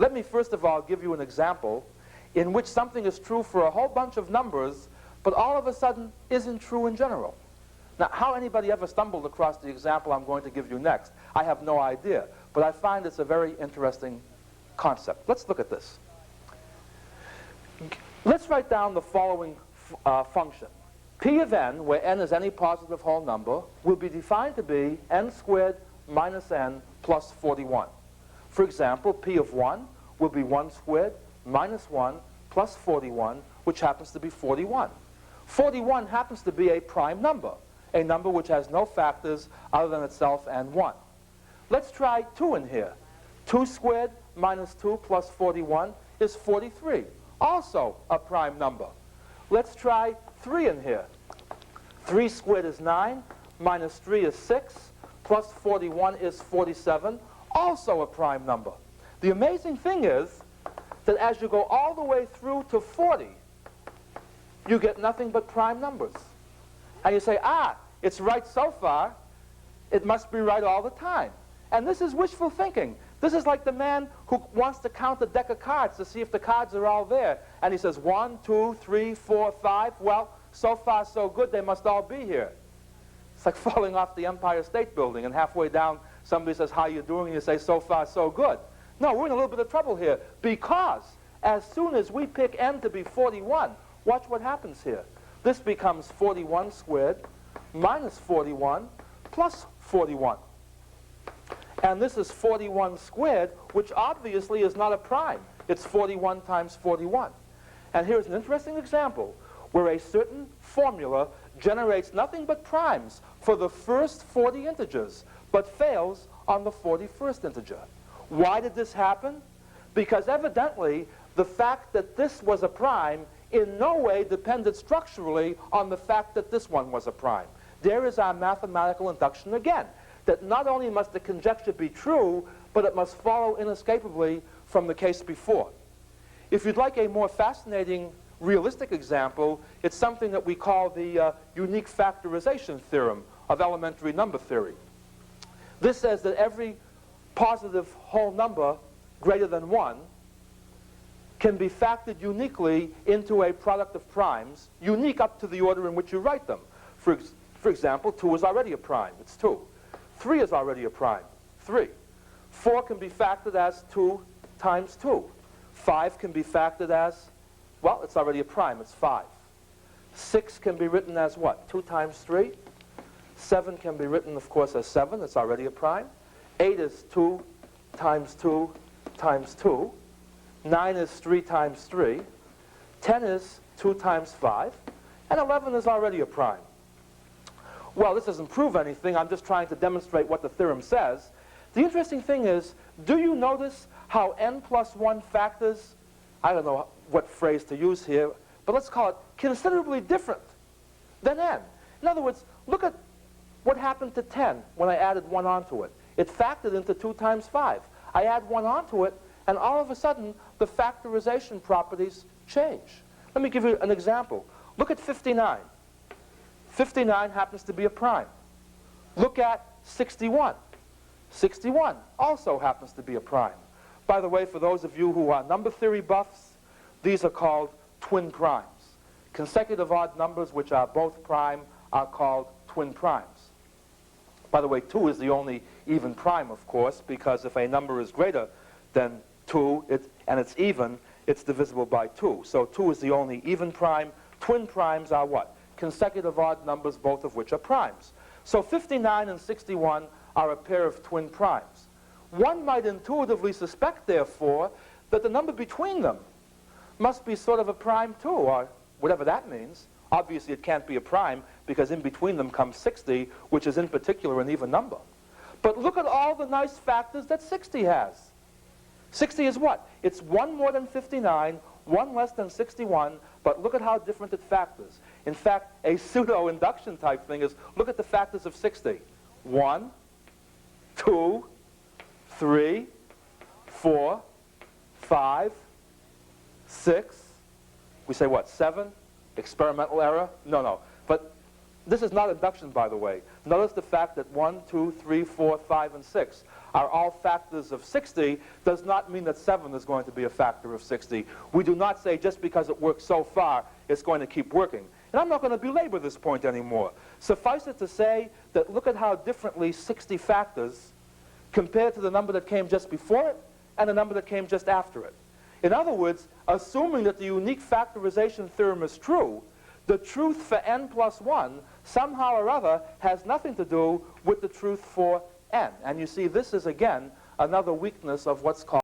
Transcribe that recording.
Let me first of all give you an example in which something is true for a whole bunch of numbers, but all of a sudden isn't true in general. Now, how anybody ever stumbled across the example I'm going to give you next, I have no idea. But I find it's a very interesting concept. Let's look at this. Let's write down the following function. P of n, where n is any positive whole number, will be defined to be n squared minus n plus 41. For example, P of 1 will be 1 squared minus 1 plus 41, which happens to be 41. 41 happens to be a prime number, a number which has no factors other than itself and 1. Let's try 2 in here. 2 squared minus 2 plus 41 is 43, also a prime number. Let's try 3 in here. 3 squared is 9, minus 3 is 6, plus 41 is 47, also a prime number. The amazing thing is that as you go all the way through to 40, you get nothing but prime numbers. And you say, ah, it's right so far, it must be right all the time. And this is wishful thinking. This is like the man who wants to count the deck of cards to see if the cards are all there. And he says, 1, 2, 3, 4, 5. Well, so far so good, they must all be here. It's like falling off the Empire State Building, and halfway down, somebody says, how you doing? And you say, so far so good. No, we're in a little bit of trouble here, because as soon as we pick n to be 41, watch what happens here. This becomes 41 squared minus 41 plus 41. And this is 41 squared, which obviously is not a prime. It's 41 times 41. And here's an interesting example where a certain formula generates nothing but primes for the first 40 integers, but fails on the 41st integer. Why did this happen? Because evidently, the fact that this was a prime in no way depended structurally on the fact that this one was a prime. There is our mathematical induction again, that not only must the conjecture be true, but it must follow inescapably from the case before. If you'd like a more fascinating realistic example, it's something that we call the unique factorization theorem of elementary number theory. This says that every positive whole number greater than 1 can be factored uniquely into a product of primes, unique up to the order in which you write them. For example, 2 is already a prime, it's 2. 3 is already a prime, 3. 4 can be factored as 2 times 2. 5 can be factored as, well, it's already a prime, it's 5. 6 can be written as what? 2 times 3. 7 can be written, of course, as 7, it's already a prime. 8 is 2 times 2 times 2. 9 is 3 times 3. 10 is 2 times 5. And 11 is already a prime. Well, this doesn't prove anything. I'm just trying to demonstrate what the theorem says. The interesting thing is, do you notice how n plus 1 factors, I don't know what phrase to use here, but let's call it considerably different than n. In other words, look at what happened to 10 when I added 1 onto it. It factored into 2 times 5. I add 1 onto it, and all of a sudden, the factorization properties change. Let me give you an example. Look at 59. 59 happens to be a prime. Look at 61. 61 also happens to be a prime. By the way, for those of you who are number theory buffs, these are called twin primes. Consecutive odd numbers which are both prime are called twin primes. By the way, 2 is the only even prime, of course, because if a number is greater than 2 and it's even, it's divisible by 2. So 2 is the only even prime. Twin primes are what? Consecutive odd numbers, both of which are primes. So 59 and 61 are a pair of twin primes. One might intuitively suspect, therefore, that the number between them must be sort of a prime too, or whatever that means. Obviously, it can't be a prime, because in between them comes 60, which is in particular an even number. But look at all the nice factors that 60 has. 60 is what? It's 1 more than 59, 1 less than 61, but look at how different it factors. In fact, a pseudo-induction type thing is, look at the factors of 60. 1, 2, 3, 4, 5, 6. We say what, 7? Experimental error? No. But this is not induction, by the way. Notice the fact that 1, 2, 3, 4, 5, and 6 are all factors of 60 does not mean that 7 is going to be a factor of 60. We do not say just because it works so far, it's going to keep working. And I'm not going to belabor this point anymore. Suffice it to say that look at how differently 60 factors compared to the number that came just before it and the number that came just after it. In other words, assuming that the unique factorization theorem is true, the truth for n plus 1 somehow or other has nothing to do with the truth for n. And you see, this is, again, another weakness of what's called